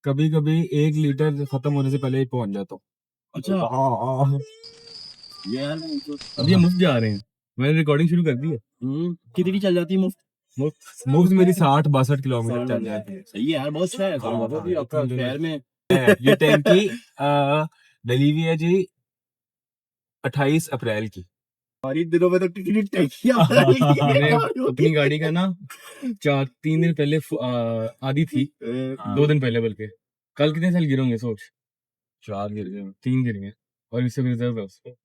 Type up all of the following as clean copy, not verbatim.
कभी कभी 1 लीटर खत्म होने से पहले ही पहुंच जाता हूँ। अच्छा हाँ। यार अब ये मुफ्त जा रहे हैं, मैंने रिकॉर्डिंग शुरू कर दी है। कितनी चल जाती है मुफ्त? मुफ्त मेरी 60-62 किलोमीटर चल जाती है। सही है यार, बहुत अच्छा है। हाँ, भी आपका शहर में ये टैंकी डली हुई है जी 28 अप्रैल की। और इन दिनों में तो कितनी टैक्सियां मैंने अपनी गाड़ी का ना 3 दिन पहले आधी थी, 2 दिन पहले, बल्कि कल कितने साल गिरोगे सोच। 4 गिर गए। 3 गिर गए और इससे रिजर्व है उसको।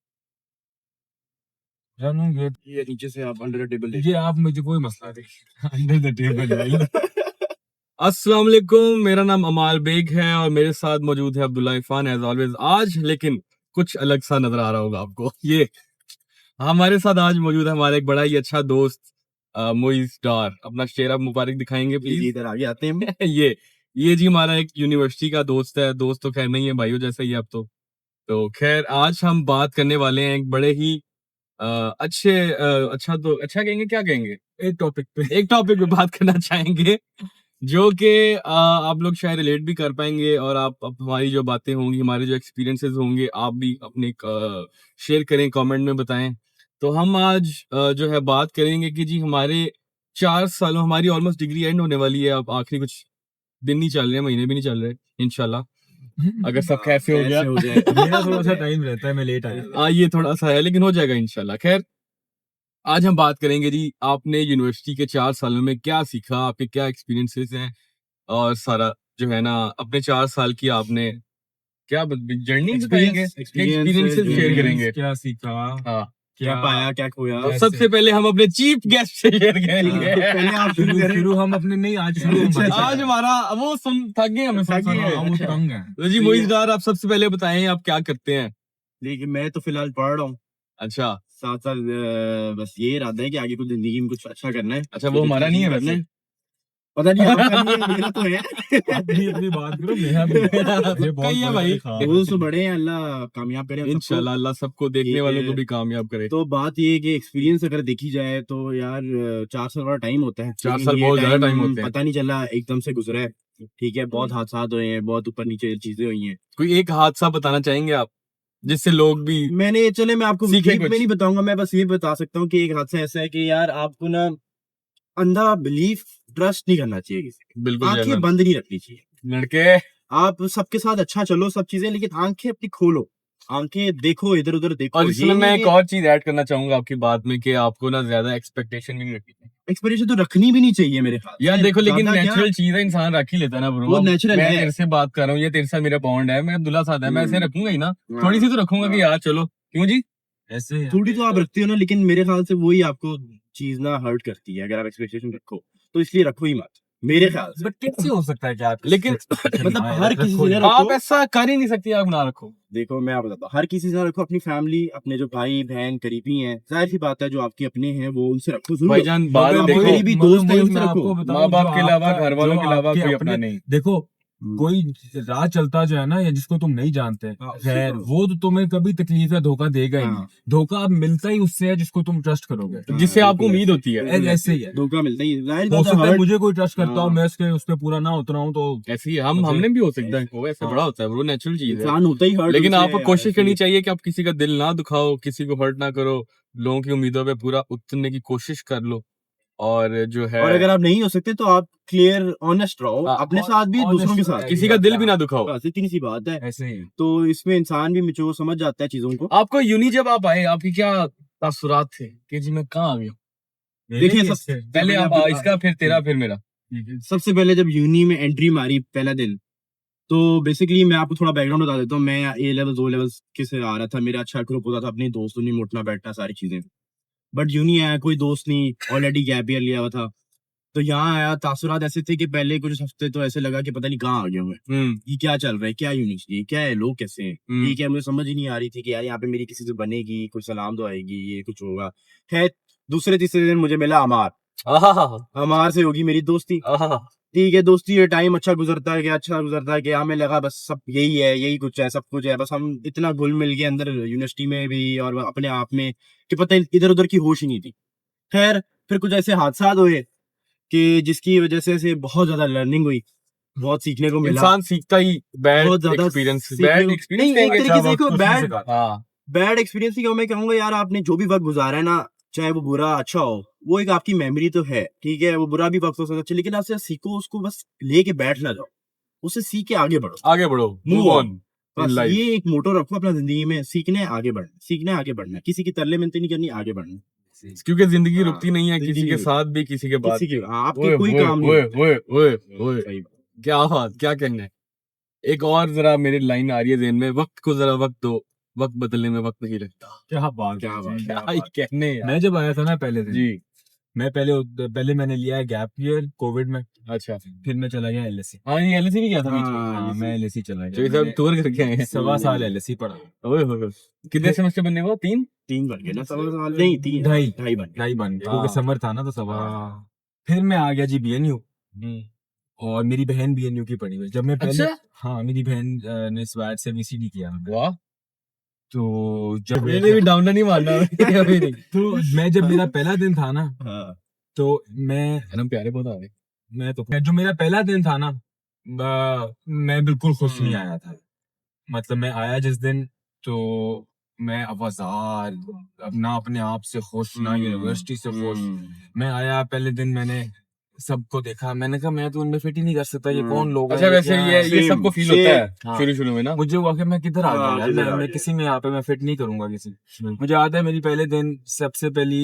जानू ये नीचे से आप अंडर टेबल ये आप मुझे कोई मसला नहीं अंडर द टेबल। अस्सलाम वालेकुम, मेरा नाम अमाल बेग है और मेरे साथ मौजूद है अब्दुल्ला इरफान एज ऑलवेज। आज लेकिन कुछ अलग सा नजर आ रहा होगा आपको। ये हमारे साथ आज मौजूद है हमारा एक बड़ा ही अच्छा दोस्त मोइज डार। अपना चेहरा मुबारक दिखाएंगे प्लीज। इधर आगे आते हैं। ये जी हमारा एक यूनिवर्सिटी का दोस्त है। दोस्त तो खैर नहीं है, भाइयों जैसा ही है अब तो खैर आज हम बात करने वाले हैं एक बड़े ही अच्छा कहेंगे, क्या कहेंगे, एक टॉपिक पे बात करना चाहेंगे जो कि आप लोग शायद रिलेट भी कर पाएंगे और आप हमारी जो बातें होंगी, हमारे जो एक्सपीरियंसेस होंगे, आप भी अपने शेयर करें, कमेंट में बताएं। तो हम आज जो है बात करेंगे कि जी हमारे 4 सालों, हमारी ऑलमोस्ट डिग्री एंड होने वाली है, अब आखिरी कुछ दिन नहीं चल रहे, महीने भी नहीं चल रहे इंशाल्लाह, अगर सब खैर से हो गया। मेरा थोड़ा सा टाइम रहता है, मैं लेट आया। ये थोड़ा सा है लेकिन हो जाएगा इंशाल्लाह। खैर आज हम बात करेंगे जी आपने यूनिवर्सिटी के 4 सालों में क्या सीखा, आपके क्या एक्सपीरियंसेस हैं और सारा जो है ना अपने 4 साल की आपने क्या जर्नी बताएंगे, एक्सपीरियंसेस शेयर करेंगे, क्या सीखा, हाँ क्या पाया, क्या खोया। तो सबसे पहले हम अपने चीफ गेस्ट से शेयर करेंगे। पहले आप शुरू करें। शुरू हम अपने नहीं, आज शुरू हम भाई से आज हमारा वो सुन थक गए हमें थक गए। हाँ, वो तंग है। तो जी मोइज डार, आप सबसे पहले बताएं आप क्या करते हैं। लेकिन मैं तो फिलहाल पढ़ रहा हूँ, अच्छा साथ साथ बस ये इरादा है कि आगे कुछ जिंदगी में कुछ अच्छा करना है। अच्छा, वो हमारा नहीं है वैसे। पता नहीं आपका नहीं है, मेरा तो है। अपनी बात करो, मेरा भी है। ये बहुत कही है बड़ा भाई। ख्वाब है। दोस्त तो बड़े हैं, अल्लाह कामयाब करे सबको। इंशाल्लाह अल्लाह सबको देखने ठीक वालों है। को भी कामयाब करे। तो बात ये है कि एक्सपीरियंस अगर देखी जाए तो यार 4 साल बड़ा टाइम होता है। 4 लेकिन साल ये बहुत ज्यादा टाइम होते हैं। पता नहीं चला, एकदम से गुजरा है। ठीक है, बहुत हादसात हुए हैं, बहुत ऊपर नीचे चीजें हुई हैं। कोई एक हादसा बताना चाहेंगे आप जिससे लोग भी मैं आपको सीखे डीप कुछ। में नहीं बताऊंगा, मैं बस ये बता सकता हूँ कि एक हादसा ऐसा है कि यार आपको ना अंधा बिलीफ, ट्रस्ट नहीं करना चाहिए किसी पे। बिल्कुल आंखें बंद नहीं रखनी चाहिए। लड़के, आप सबके साथ अच्छा चलो, सब चीजें, लेकिन आंखें अपनी खोलो, आंखें देखो, इधर उधर देखो। और इसमें मैं एक और चीज ऐड करना चाहूंगा आपकी बात में कि आपको ना ज्यादा एक्सपेक्टेशन भी नहीं रखनी चाहिए। एक्सपेक्टेशन तो रखनी भी नहीं चाहिए मेरे ख्याल से। यार देखो, लेकिन ज्यादा क्या, नेचुरल चीज है, इंसान रख ही लेता है ना ब्रो। वो अब नेचुरल मैं है। तेरे से बात कर रहा हूँ, ये तेरे साथ मेरा बॉन्ड है, मैं अब्दुल्ला साथ है, मैं ऐसे रखूंगा ही ना, हाँ, थोड़ी सी तो रखूंगा कि हाँ। यार चलो, क्यों जी, ऐसे ही है। थोड़ी तो आप रखते हो ना, लेकिन मेरे ख्याल से वही आपको चीज ना हर्ट करती है अगर आप एक्सपेक्टेशन रखो, तो इसलिए रखो ही मत, मेरे ख्याल से। बट कैसे हो सकता है कि आप लेकिन मतलब हर किसी रखो से ही। ना आप रखो। ऐसा कर ही नहीं सकती, आप ना रखो। देखो मैं आप बताता हूँ, हर किसी से ना रखो, अपनी फैमिली, अपने जो भाई बहन करीबी हैं, जाहिर सी बात है, जो आपके अपने हैं वो उनसे रखो जरूर। भाईजान बात मगर देखो, करीबी दोस्त है, मैं उनसे आपको रखो। बताऊं, माँ बाप जो के अलावा, आपका- घर वालों जो के अलावा आपके कोई अपने- अपना नहीं। देखो, कोई राह चलता जो है ना, या जिसको तुम नहीं जानते, हाँ, खैर उससे वो तो तुम्हें कभी तकलीफ या धोखा देगा ही हाँ। नहीं। धोखा अब मिलता ही उससे है जिसको तुम ट्रस्ट करोगे। जिससे हाँ, आपको उम्मीद होती है। ऐसे ही है। धोखा मिलता ही है, जाहिर हो बात सकता है हर्ट। मुझे कोई ट्रस्ट करता हो, हाँ। मैं उस पे पूरा ना उतरा हूं, तो ऐसे ही हम मुझे- हमने भी हो सकता है, वो ऐसे हाँ। बड़ा होता है, वो नेचुरल चीज है। इंसान होता ही हर्ट। लेकिन आपको कोशिश करनी चाहिए कि आप किसी का दिल ना दुखाओ, किसी को हर्ट ना करो, लोगों की उम्मीदों पे पूरा उतरने की कोशिश कर लो। और जो है और अगर आप नहीं हो सकते तो आप क्लियर ऑनेस्ट रहो, हाँ, अपने साथ भी दूसरों के honest साथ। किसी का दिल भी ना दुखाओ। बस इतनी सी बात है। ऐसे ही। तो इसमें इंसान भी मैच्योर समझ जाता है चीजों को। आपको यूनी जब आप आए, आपकी क्या तासुरात थे कि जी मैं कहाँ आ गया? देखिए, मेरे सबसे पहले आप इसका, फिर तेरा, फिर मेरा। सबसे पहले जब यूनी में एंट्री मारी पहला दिन, तो बेसिकली मैं आपको थोड़ा बैकग्राउंड बता देता हूँ। मैं ए लेवल ओ लेवल के से आ रहा था, मेरा अच्छा ग्रुप होता था, अपने दोस्तों नहीं, उठना बैठना सारी चीजें। बट यूनी आया, कोई दोस्त नहीं, ऑलरेडी गैप ईयर लिया हुआ था। तो यहाँ आया, तासुरात ऐसे थे कि पहले कुछ हफ्ते तो ऐसे लगा कि पता नहीं कहाँ आ गया मैं, ये क्या चल रहा है, क्या यूनिवर्सिटी, क्या है, लोग कैसे हैं, ये क्या, मुझे समझ ही नहीं आ रही थी कि यार यहाँ पे मेरी किसी से बनेगी, कोई सलाम तो आएगी, ये कुछ होगा। खैर दूसरे तीसरे दिन मुझे मिला अमार। अमार से होगी मेरी दोस्ती। ठीक है, दोस्ती है, टाइम अच्छा गुजरता है, क्या अच्छा गुजरता है कि हमें लगा बस सब यही है, यही कुछ है, सब कुछ है, बस हम इतना घुल मिल गए अंदर यूनिवर्सिटी में भी और अपने आप में कि पता इधर उधर की होश ही नहीं थी। खैर फिर कुछ ऐसे हादसा हुए कि जिसकी वजह से बहुत ज्यादा लर्निंग हुई। बहुत सीखने को मिला। इंसान सीखता ही बैड बहुत ज्यादा एक्सपीरियंस सीखने बैड को- एक्सपीरियंस नहीं, एक कहेंगे तरीके से अच्छा, देखो, कुछ नहीं बैड सिखाता। हाँ बैड एक्सपीरियंस ही मैं कहूंगा यार, आपने जो भी वक्त गुजारा है ना, चाहे वो बुरा अच्छा हो, वो एक आपकी मेमोरी तो है, ठीक है, वो बुरा भी वक्त हो सकता है, लेकिन आपसे सीखो, उसको बस लेके बैठ ना जाओ, उससे सीख के आगे बढ़ो, आगे बढ़ो, Move मूव on. ऑन बस इन लाइफ। ये एक मोटो रखो अपना जिंदगी में, सीखने आगे बढ़ना, सीखने आगे बढ़ना, किसी की तरले मिनती नहीं करनी, आगे बढ़ना। क्योंकि जिंदगी हाँ, रुकती नहीं है, जिंदगी किसी के नहीं साथ भी किसी के बाद किसी की आपके ओए कोई ओए काम नहीं ओए होता। ओए ओए ओए सही बात। क्या बात, क्या कहना है। एक और जरा मेरी लाइन आ रही है ज़हन में, वक्त को जरा वक्त दो, वक्त बदलने में वक्त नहीं लगता। क्या बात क्या बात, है। क्या क्या ही बात। कहने यार। मैं जब आया था ना पहले दिन, जी मैं पहले मैंने लिया है गैप ईयर कोविड में, अच्छा, फिर मैं चला गया एलएससी। हाँ ये एलएसी भी गया था बीच में। हाँ, हाँ, मैं एलएससी चला जो गया। सब मैंने टूर करके आए हैं। 1.25 साल एलएससी पढ़ा, ओए होए कितने सेमेस्टर बनने को 3 3 बन गए ना, सवा साल नहीं, 3 ढाई 2.5 बन गए। 2.5 बन गया, हाँ। क्योंकि समर था ना तो सवा। हाँ। फिर मैं आ गया जी बीएनयू, और मेरी बहन बीएनयू की पढ़ी हुई। जब मैं पहले, अच्छा हाँ, मेरी बहन ने स्वैट से वीसीडी किया, वाह, तो जब मैंने भी डाउन नहीं मारना अभी नहीं। तो मैं जब मेरा पहला दिन था ना, हाँ, तो मैं हम प्यारे बहुत आ रहे। जो मेरा पहला दिन था ना, मैं बिल्कुल खुश नहीं आया था। मतलब मैं आया जिस दिन, तो मैं अवजार, अब ना अपने आप से खुश, ना यूनिवर्सिटी से खुश। मैं आया पहले दिन, मैंने सबको देखा, मैंने कहा मैं तो उनमें फिट ही नहीं कर सकता, ये कौन लोग हैं, अच्छा वैसे क्या ये है? सबको फील Same, होता है हाँ। शुरू में ना। मुझे हुआ कि मैं किधर आ गया हाँ, यार, किधर आ मैं गया। किसी में यहाँ पे मैं फिट नहीं करूंगा किसी। मुझे याद है मेरी पहले दिन सबसे पहली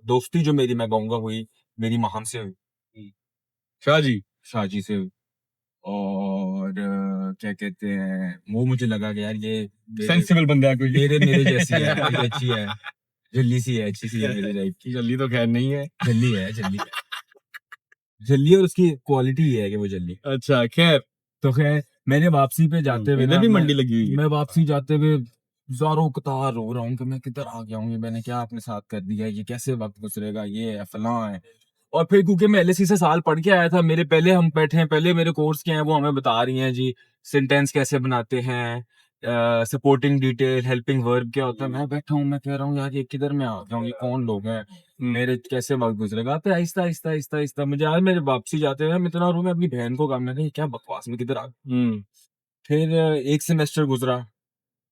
दोस्ती जो मेरी मैं कहूंगा हुई, मेरी महम से हुई, शाहजी से हुई। और क्या कहते हैं, वो मुझे लगा कि यार ये सेंसिबल बंदा है कोई। मेरे जैसी है, मेरी अच्छी है, जल्दी सी है, अच्छी सी है मेरे टाइप की। जल्दी तो खैर नहीं है। जल्दी है, जल्दी, और उसकी क्वालिटी ये है कि वो जल्दी। अच्छा खैर, तो खैर, मैंने वापसी पे जाते हुए इधर ना, भी मंडी लगी हुई है। मैं वापसी जाते हुए ज़ारों कतार रो रहा हूँ कि मैं किधर आ गया हूँ, ये मैंने क्या अपने साथ कर दिया है, ये कैसे वक्त गुजरेगा, ये है फलां है। और फिर क्योंकि मैं एलएससी से साल पढ़ के आया था, मेरे पहले हम बैठे हैं, पहले मेरे कोर्स के हैं, वो हमें बता रही हैं जी सेंटेंस कैसे बनाते हैं, सपोर्टिंग डिटेल, हेल्पिंग वर्ब क्या होता है। मैं बैठा हूँ, मैं कह रहा हूँ यार ये किधर में आ गया हूँ, ये कौन लोग हैं, मेरे कैसे वक्त गुजरेगा। फिर आहिस्ता आहिस्ता आहिस्ता आहिस्ता मुझे यार, मेरे वापसी जाते हुए मैं इतना रो, मैं अपनी बहन को कहा, मैं कहा ये क्या बकवास में किधर आ गया। फिर एक सेमेस्टर गुजरा,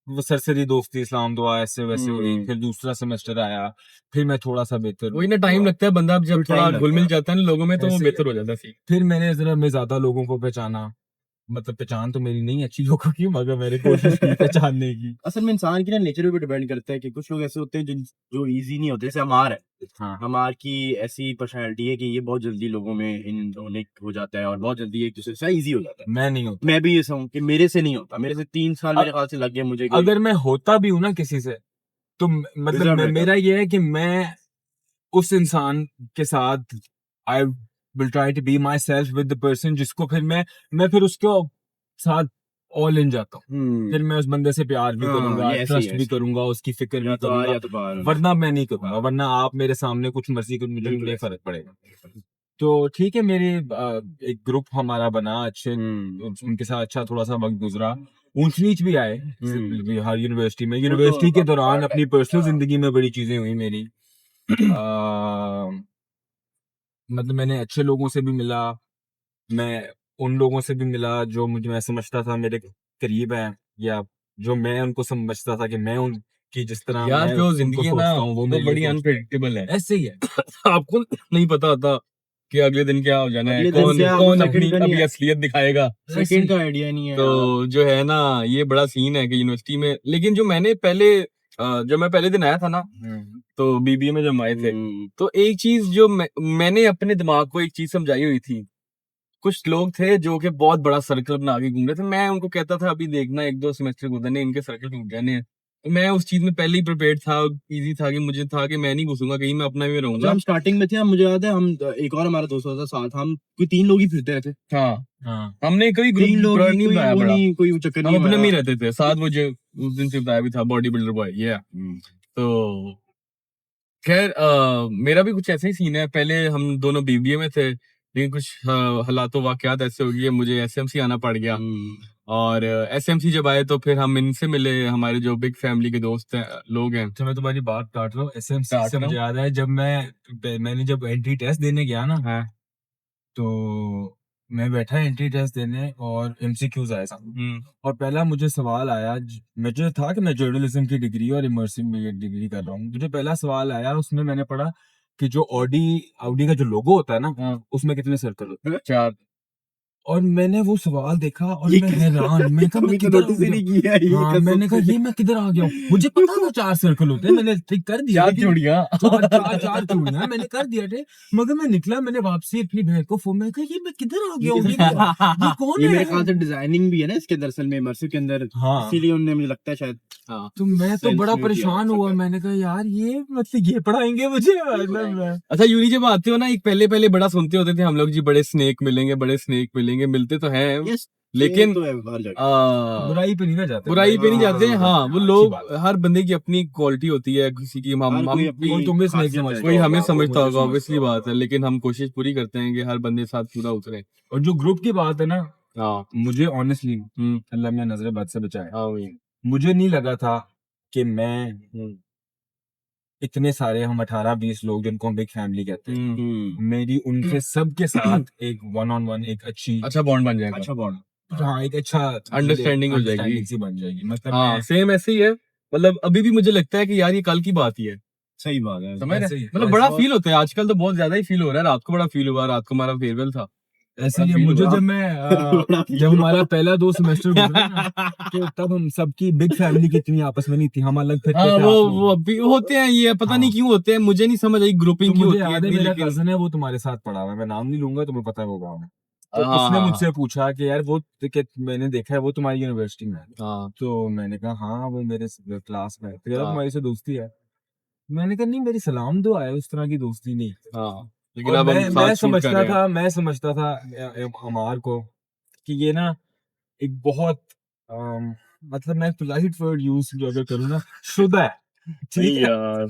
वो सरसरी दोस्ती, इस्लाम दुआ, ऐसे वैसे हुई। फिर दूसरा सेमेस्टर आया, फिर मैं थोड़ा सा बेहतर वही ना, टाइम लगता है, बंदा जब Time थोड़ा लगता घुल मिल है। जाता है ना लोगों में तो वो ऐसे- बेहतर हो जाता है। फिर मैंने जरा मैं ज्यादा लोगों को पहचाना, मतलब पहचान तो मेरी नहीं अच्छी लोगों की, मगर मैंने कोशिश की पहचानने की। असल में इंसान की ना नेचर पे डिपेंड करता है कि कुछ लोग ऐसे होते हैं जो इजी नहीं होते, जैसे हमार है। हाँ, हमार की ऐसी पर्सनैलिटी है कि ये बहुत जल्दी लोगों में इन होने हो जाता है, और बहुत जल्दी एक दूसरे से इजी हो जाता है। मैं नहीं होता। मैं भी ऐसा हूँ कि मेरे से नहीं होता, मेरे से 3 साल मेरे ख्याल से लग गए मुझे कि अगर मैं होता भी हूँ ना किसी से, तो मतलब Reserve रहता मेरा ये है कि मैं उस इंसान के साथ, I will try to be myself with the person, जिसको फिर मैं फिर उसके साथ ऑल इन जाता हूँ। फिर मैं उस बंदे से प्यार भी हाँ, करूंगा, ये ऐसे ही ट्रस्ट है, भी ऐसे ही। करूंगा, उसकी फिक्र भी या तो आ करूंगा, या तो बाहर। वरना मैं नहीं करूंगा। वरना आप मेरे सामने कुछ मर्जी करो, मुझे बिल्कुल नहीं ऐसे। फर्क पड़ेगा। तो ठीक है, मेरे एक ग्रुप हमारा बना, अच्छे उनके साथ अच्छा थोड़ा सा वक्त गुजरा। ऊंच नीच भी आए हर यूनिवर्सिटी में। यूनिवर्सिटी के दौरान अपनी पर्सनल जिंदगी में बड़ी चीजें हुई मेरी। मतलब मैंने अच्छे लोगों से भी मिला, मैं उन लोगों से भी मिला जो मुझे मैं समझता था मेरे करीब है, या जो मैं उनको समझता था कि मैं उनकी जिस तरह यार मैं जो उनको जिंदगी है ना सोचता हूँ वो वो मेरे लिए बड़ी सोचता अनप्रेडिक्टेबल है। है। ऐसे ही है। आपको नहीं पता होता कि अगले दिन क्या हो जाना है, अगले दिन कौन क्या, कौन सेकंड अपनी का नहीं अभी है। असलियत दिखाएगा। सेकंड का आइडिया नहीं है। तो जो है ना, ये बड़ा सीन है कि यूनिवर्सिटी में, लेकिन जो मैंने पहले जब मैं पहले दिन आया था ना, तो बीबीए में जब आए थे, तो एक चीज जो मैंने अपने दिमाग को एक चीज समझाई हुई थी। कुछ लोग थे जो कि बहुत बड़ा सर्कल बना के घूम रहे थे, मैं उनको कहता था अभी देखना 1-2 सेमेस्टर गुजरने, इनके सर्कल टूट जाने हैं। तो मैं उस चीज में पहले ही प्रिपेयर्ड था, इजी था कि मुझे था कि मैं नहीं घुसूंगा कहीं, मैं अपना में जब रहूंगा। हम स्टार्टिंग में थे, मुझे याद है, हम एक और हमारा दोस्त होता था साथ, हम कोई 3 लोग ही फिरते रहते। हाँ, हाँ, हमने कोई ग्रुप 3 लोग ही, नहीं कोई बनाया वो बड़ा, नहीं, कोई चक्कर हम नहीं अपने में ही हमारा। रहते थे। साथ वो जो उस दिन से बताया भी था, बॉडी बिल्डर बॉय, ये तो खैर मेरा भी कुछ ऐसा ही सीन है। पहले हम दोनों बीबीए में थे, लेकिन कुछ हालातों वाकयात ऐसे हो गए, मुझे एसएमसी आना पड़ गया। और एसएमसी जब आए तो फिर हम इनसे मिले, हमारे जो बिग फैमिली के दोस्त हैं, लोग हैं। तो मैं तुम्हारी बात काट रहा हूँ। एसएमसी काट से रहा मुझे याद है, जब मैंने जब एंट्री टेस्ट देने गया ना, हाँ, तो मैं बैठा एंट्री टेस्ट देने और एमसीक्यूज आए सामने, और पहला मुझे सवाल आया, मुझे था कि मैं जर्नलिज्म की डिग्री और इमर्सिव में डिग्री कर रहा हूँ। मुझे पहला सवाल आया, उसमें मैंने पढ़ा कि जो ऑडी का जो लोगो होता है ना, उसमें कितने सर्कल होते हैं? 4। और मैंने वो सवाल देखा और ये मैं किस- हैरान, मैं कहा मैं कभी तो किधर आ नोटिस ही गया? नहीं किया है ये हाँ, मैंने कहा ये मैं किधर आ गया हूँ? मुझे पता था 4 सर्कल होते हैं, मैंने ठीक कर दिया, 4 लेकिन चूड़ियां। 4 चूड़ियां मैंने कर दिया थे, मगर मैं निकला, मैंने वापसी अपनी बहन को फोन में कहा ये मैं किधर आ गया हूँ? ये कौन ये है? मेरे ख्याल से डिजाइनिंग भी है ना इसके दरअसल में इमर्सिव के अंदर, हाँ, इसीलिए उन्होंने मुझे लगता है शायद हाँ। तो मैं तो Sense बड़ा में किया परेशान हो हुआ, सकता है। मैंने कहा यार ये मतलब ये पढ़ाएंगे मुझे, मतलब मैं अच्छा, यूनी जब आते हो ना, एक पहले बड़ा सुनते होते थे हम लोग जी, बड़े स्नेक मिलेंगे, मिलते तो हैं, Yes, लेकिन तो है हर जगह। बुराई पे नहीं ना जाते, बुराई पे नहीं जाते हैं। हाँ, वो अच्छी लोग, बात है। हर बंदे की अपनी क्वालिटी होती है, किसी की हर हम कोई अपनी कोई तुम्हें स्नेक खासियत है। समझता कोई हमें होगा, समझता मुझे होगा, समझता ऑब्वियसली होगा। बात है, लेकिन हम कोशिश पूरी करते हैं कि हर बंदे के साथ पूरा उतरे। और जो ग्रुप की बात है ना, हाँ। मुझे ऑनेस्टली हम्म। अल्लाह में नजर बद से बचाए, हाँ वही। मुझे नहीं लगा था कि मैं हम्म। इतने सारे, हम 18-20 लोग जिनको हम बिग फैमिली कहते हैं, हम्म। मेरी उनके सबके साथ एक वन ऑन वन एक अच्छी, अच्छा बॉन्ड बन जाएगा। अच्छा बॉन्ड। हाँ एक अच्छा अंडरस्टैंडिंग हो जाएगी। अंडरस्टैंडिंग सी बन जाएगी, मतलब हाँ, मैं सेम ऐसे ही है। मतलब अभी भी मुझे लगता है कि यार ये कल की बात ही है, सही बात है। समझ रहे ऐसे ही हैं? मतलब ऐसे बड़ा और- फील होता है आजकल, तो बहुत ज्यादा ही फील हो रहा है। रात को बड़ा फील हुआ, रात को हमारा फेयरवेल था। ऐसे ही है। feel मुझे हुआ। जब मैं जब हमारा पहला 2 सेमेस्टर गुजरा ना, तो तब हम सबकी बिग फैमिली की इतनी आपस में नहीं थी, हम अलग फिरते हाँ, थे, वो आप लोग। वो अभी होते हैं, ये पता हाँ। नहीं क्यों होते हैं, मुझे नहीं समझ आई तो ग्रुपिंग क्यों मुझे होती है याद है इतनी, मेरा लेकिन कजन है, वो तुम्हारे साथ पढ़ा हुआ है, मैं नाम नहीं लूंगा, तुम्हें पता है वो गाँव है। तो हाँ, उसने हाँ, मुझसे पूछा कि यार वो कि मैंने देखा है वो तुम्हारी यूनिवर्सिटी में है। हाँ, तो मैंने कहा हाँ वो मेरे क्लास में है। तो कह रहा हाँ, तुम्हारी से दोस्ती है। मैंने कहा नहीं, मेरी सलाम दुआ है, उस तरह की दोस्ती नहीं। हाँ, लेकिन और अब हम साथ शूट कर रहे हैं। मैं समझता था अमार को कि ये ना एक बहुत मतलब मैं पोलाइट वर्ड यूज जो अगर करूँ ना, शुदा है, ठीक है, यार,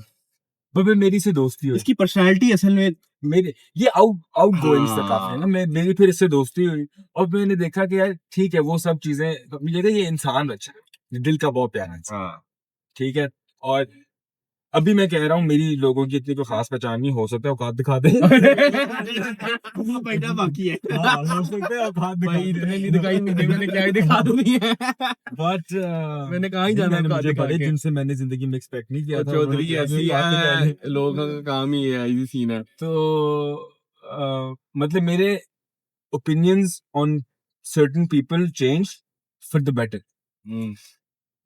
पर फिर मेरी से दोस्ती हुई, इसकी पर्सनालिटी असल में मेरे ये आउट गोइंग से काफी है ना, हाँ। मेरी फिर इससे दोस्ती हुई, और मैंने देखा कि यार ठीक है वो सब चीजें अपनी जगह, ये इंसान अच्छा है, दिल का बहुत प्यारा इंसान, हाँ। ठीक है। और अभी मैं कह रहा हूँ मेरी लोगों की इतनी कोई खास पहचान नहीं, हो सकता है औकात दिखा दे वो महीना बाकी है। हाँ, हो सकता है औकात दिखा भाई दे। इतने नहीं दिखाई मुझे, मैंने क्या ही दिखा दूंगी है। बट मैंने कहाँ ही जाना है मुझे दिखा बड़े के। जिनसे मैंने जिंदगी में एक्सपेक्ट नहीं किया और था, चौधरी उन्होंने ऐसी जो बातें है, डाली। लोगों का काम ही है, इजी सीन है। तो मतलब मेरे opinions on certain people change for the better.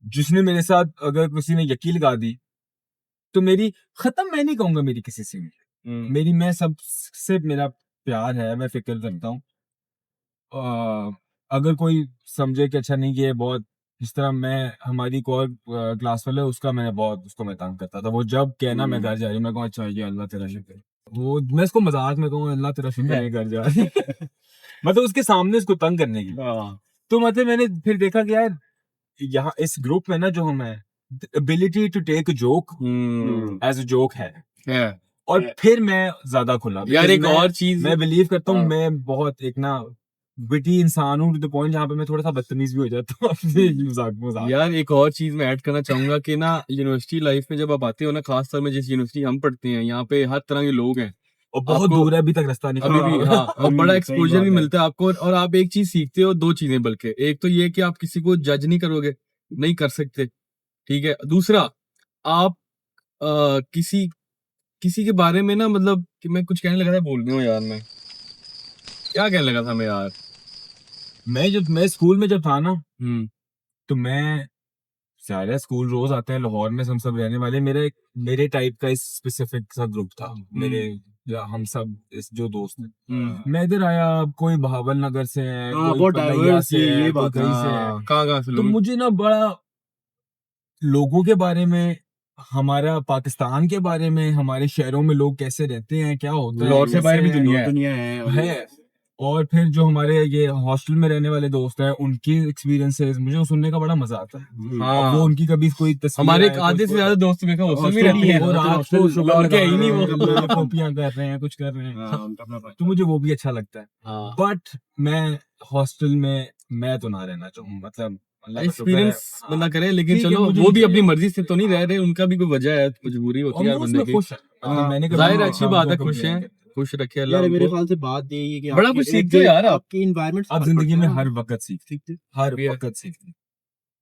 जिसने मेरे साथ, अगर किसी ने यकीन लगा दी, तो मेरी खत्म, मैं नहीं कहूंगा मेरी किसी से भी, मेरी, मैं सबसे मेरा प्यार है, मैं फिक्र करता हूँ। अगर कोई समझे कि अच्छा नहीं ये बहुत, जिस तरह मैं, हमारी एक और क्लास वाला है, उसका मैंने बहुत, उसको मैं तंग करता था, वो जब कहना मैं घर जा रही हूँ, मैं कहूँ अच्छा ये अल्लाह तेरा शुक्र है, वो मैं इसको मजाक में कहूँ अल्लाह तेरा शुक्र है घर जा रही है। मतलब उसके सामने उसको तंग करने की। तो मतलब मैंने फिर देखा कि यार यहाँ इस ग्रुप में ना जो हम है, ability to take joke as a joke है, और फिर मैं ज्यादा खुला यार because एक और चीज, मैं बिलीव करता हूँ, हाँ। मैं बहुत एक ना विटी इंसान हूँ टू द पॉइंट जहाँ पे मैं थोड़ा सा बदतमीज भी हो जाता हूँ अपने मजाक मजाक। यार एक और चीज मैं ऐड करना चाहूंगा कि ना, यूनिवर्सिटी लाइफ में जब आप आते हो ना, खासतौर में जिस यूनिवर्सिटी हम पढ़ते हैं, यहाँ पे हर तरह के लोग हैं, और बहुत आपको दूर है, अभी तक रास्ता नहीं अभी भी, हाँ, और बड़ा सही एक्सपोजर बात भी है। मिलता है आपको, और आप एक चीज सीखते हो, 2 चीजें बल्कि, एक तो ये कि आप किसी को जज नहीं करोगे, नहीं कर सकते, ठीक है। दूसरा, आप किसी किसी के बारे में ना, मतलब कि मैं कुछ कहने लगा था, बोल रही हूँ यार, मैं क्या कहने लगा था मैं यार। मैं स्कूल में जब था ना, हम्म। तो मैं, सारे स्कूल रोज आते हैं लाहौर में, हम सब रहने वाले, मेरे टाइप का इस स्पेसिफिक सा ग्रुप था, मेरे हम सब इस जो दोस्त हैं। मैं इधर आया, कोई बहावल नगर से है, हाँ, कोई बहुत पलैया diverse, से ये है, कोई बात है। कहीं से है। कहाँ से तो लोग? मुझे ना बड़ा लोगों के बारे में, हमारा पाकिस्तान के बारे में, हमारे शहरों में लोग कैसे रहते हैं, क्या होता है, लाहौर से बाहर भी कैसे दुनिया है। दुनिया है। है। और फिर जो हमारे ये हॉस्टल में रहने वाले दोस्त हैं, उनकी एक्सपीरियंसेस मुझे सुनने का बड़ा मजा आता है। हाँ। अब वो उनकी कभी कोई तस्वीर हमारे आए, एक आधे से ज्यादा दोस्त मेरे हॉस्टल में हॉस्टल रहती ही है, है। वो रात हॉस्टल को शुगर लाहौर के लगा है ही नहीं रहे वो। हैं, कॉपियां कर रहे हैं, कुछ कर रहे हैं, हाँ, उनका अपना तो मुझे वो भी अच्छा लगता है। हाँ। बट मैं हॉस्टल में मैं तो ना रहना चाहूँ, मतलब अल्लाह का शुक्र है। एक्सपीरियंस बंदा करे, लेकिन ठीक है, चलो मुझे वो भी इसलिए- अपनी मर्जी से तो नहीं रह रहे, उनका भी कोई वजह है, मजबूरी होती और है मैं यार उसमें बंदे की। खुश है, मतलब मैंने कभी जाहिर है, नहीं अच्छी देखा बात है, उनको खुश हैं, complain करते। खुश रखे अल्लाह यार मेरे हमको। ख्याल से बात यही है कि बड़ा आपकी कुछ सीखते हो एक यार आप। आपकी एनवायरनमेंट आप जिंदगी में हर वक्त सीखते सीखते हर भी है। वक्त सीखते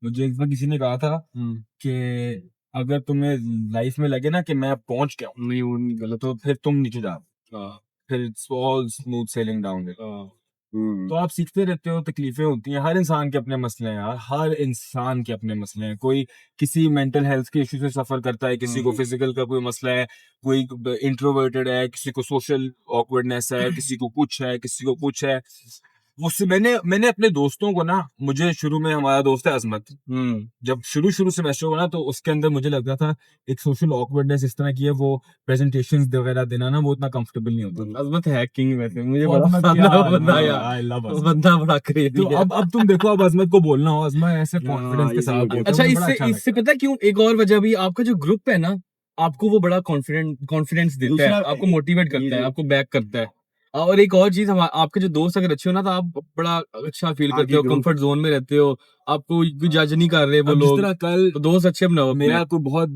मुझे एक बार किसी ने कहा था कि अगर तुम्हें लाइफ में लगे ना कि मैं अब पहुंच गया हूं, नहीं वो नहीं गलत तो फिर तुम नीचे जाओ, हाँ फिर it's all smooth selling down. हाँ तो आप सीखते रहते हो, तकलीफें होती हैं, हर इंसान के अपने मसले हैं यार, हर इंसान के अपने मसले हैं। कोई किसी मेंटल हेल्थ के इशू से सफर करता है, किसी को फिजिकल का कोई मसला है, कोई इंट्रोवर्टेड है, किसी को सोशल ऑकवर्डनेस है, किसी को कुछ है, किसी को कुछ है। उससे मैंने अपने दोस्तों को ना, मुझे शुरू में, हमारा दोस्त है अजमत, जब शुरू सेमेस्टर हुआ ना, तो उसके अंदर मुझे लगता था एक सोशल ऑकवर्डनेस इस तरह की है, वो प्रेजेंटेशंस वगैरह देना ना, वो इतना कंफर्टेबल नहीं होता। अजमत है किंग वैसे, मुझे तो बड़ा अजमत पसंद है क्या- वो बंदा हाँ, यार, I love वो अजमत। बंदा बड़ा क्रेजी तो है। अब तुम देखो, अब अजमत को बोलना हो, अजमत ऐसे कॉन्फिडेंस हाँ, के easy साथ हो बोलता गया। है, अच्छा मुझे बड़ा इससे अच्छा इससे लगता है। पता है क्यों, एक और वजह भी, आपका जो ग्रुप है ना, आपको वो बड़ा कॉन्फिडेंस देता है, दूसरा आपको मोटिवेट करता है, ये- आपको बैक करता है। और एक और चीज, हम आपके जो दोस्त अगर अच्छे हो ना, तो आप बड़ा अच्छा फील आगे करते हो, grow कंफर्ट जोन में रहते हो, आपको कोई जज नहीं कर रहे वो अब जिस लोग। तरह कल तो दोस्त अच्छे बनाओ अपने। मेरा कोई बहुत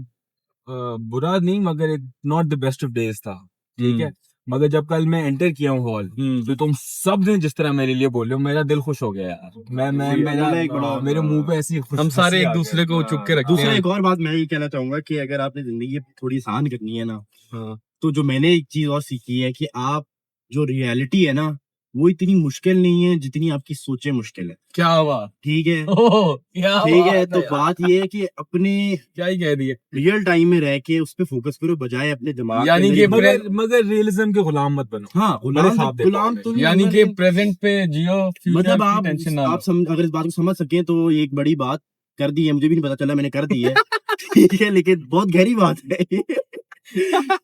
बुरा नहीं, मगर not the best of days था, ठीक है, मगर जब कल मैं एंटर किया हूँ हॉल, तो तुम सब ने जिस तरह मेरे लिए बोले हो, मेरा दिल खुश हो गया यार। मैं जी, मेरा मतलब एक बड़ा- मेरे मुंह पे ऐसी हम सारे हंसी एक आ दूसरे गई। को चुप के रखते दूसरा हैं। एक और बात मैं ये कहना चाहूंगा कि अगर आपने जिंदगी थोड़ी आसान करनी है ना, हाँ। तो जो मैंने एक चीज और सीखी है कि आप जो रियलिटी है ना, वो इतनी मुश्किल नहीं है जितनी आपकी सोचें मुश्किल है। क्या हुआ? ठीक है, ओह, क्या ठीक है। बात तो यार। बात ये है कि अपने क्या ही कह दिए। रियल टाइम में रह के उस पे फोकस करो, बजाय अपने दिमाग यानी के कि अंदर ही- मगर रियलिज्म के गुलाम मत बनो। हाँ, बड़े ख्वाब देखो गुलाम तो नहीं, यानी मगर कि प्रेजेंट पे जियो, फ्यूचर मतलब की आप टेंशन ना लो। अगर इस बात को समझ सके तो ये एक बड़ी बात कर दी है, मुझे भी नहीं पता चला मैंने कर दी है। ठीक है, लेकिन बहुत गहरी बात है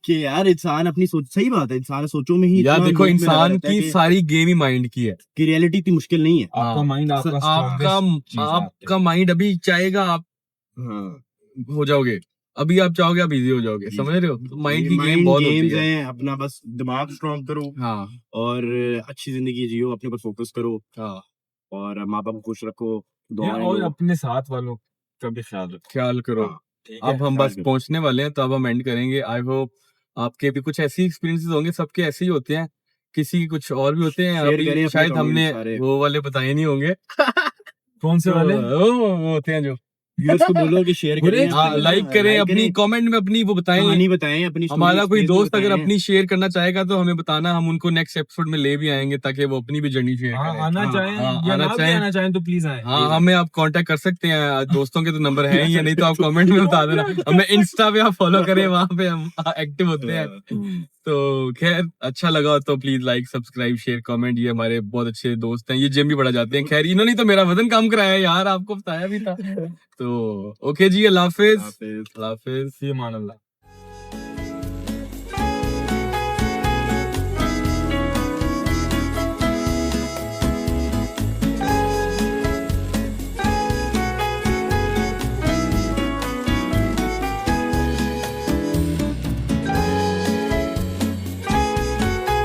कि यार इंसान अपनी सोच, सही बात है, इंसान सोचों में ही यार इतना देखो, loop में लगा इंसान रहता है की कि सारी गेम ही माइंड की है। रियलिटी इतनी मुश्किल नहीं है। आपका हाँ। माइंड आपका आपका strongest चीज है आपके। आपका माइंड अभी चाहेगा, आप हाँ, हो जाओगे, अभी आप चाहोगे आप इजी हो जाओगे, समझ रहे हो? तो माइंड की गेम बहुत होती गेम्स है। हैं, अपना बस दिमाग स्ट्रॉन्ग करो हाँ और अच्छी जिंदगी जियो, अपने पर फोकस करो हाँ, और माँ बाप को खुश रखो, या दुआएं और लो। अपने साथ वालों का भी ख्याल रखो, ख्याल करो। हाँ, ठीक है। अब हम ख्याल बस करो। पहुंचने वाले हैं, तो अब हम एंड करेंगे। आई होप आपके भी कुछ ऐसी एक्सपीरियंसेस होंगे, सबके ऐसे ही होते हैं, किसी के कुछ और भी होते हैं। शेयर करें अभी अपने शायद comments हमने सारे। वो वाले बताए नहीं होंगे। कौन से तो वाले? वो होते हैं जो व्यूअर्स को बोलो कि शेयर बुरे? करें, हाँ, लाइक करें, अपनी कमेंट में अपनी वो बताएं। कहानी बताएं, अपनी हमारा कोई stories दोस्त अगर बताएं। अपनी शेयर करना चाहेगा तो हमें बताना, हम उनको नेक्स्ट एपिसोड में ले भी आएंगे, ताकि वो अपनी भी जर्नी शेयर हाँ, करें। आना हाँ, चाहें हाँ, या आना ना भी चाहें। आना चाहें तो प्लीज आए। हाँ, हमें आप कांटेक्ट कर सकते हैं, दोस्तों के तो नंबर है ही, या नहीं तो आप कमेंट में बता देना। हमें इंस्टा पे आप फॉलो करें, वहां पे हम एक्टिव होते हैं। तो खैर, अच्छा लगा तो please like, subscribe, share, comment. ये हमारे बहुत अच्छे दोस्त हैं, ये जिम भी बढ़ा जाते हैं। खैर, इन्होंने तो मेरा वजन कम कराया है यार, आपको बताया भी था। तो ओके जी, अल्लाह हाफिज। हाफिज। अल्लाह हाफिज। फी अमान अल्लाह।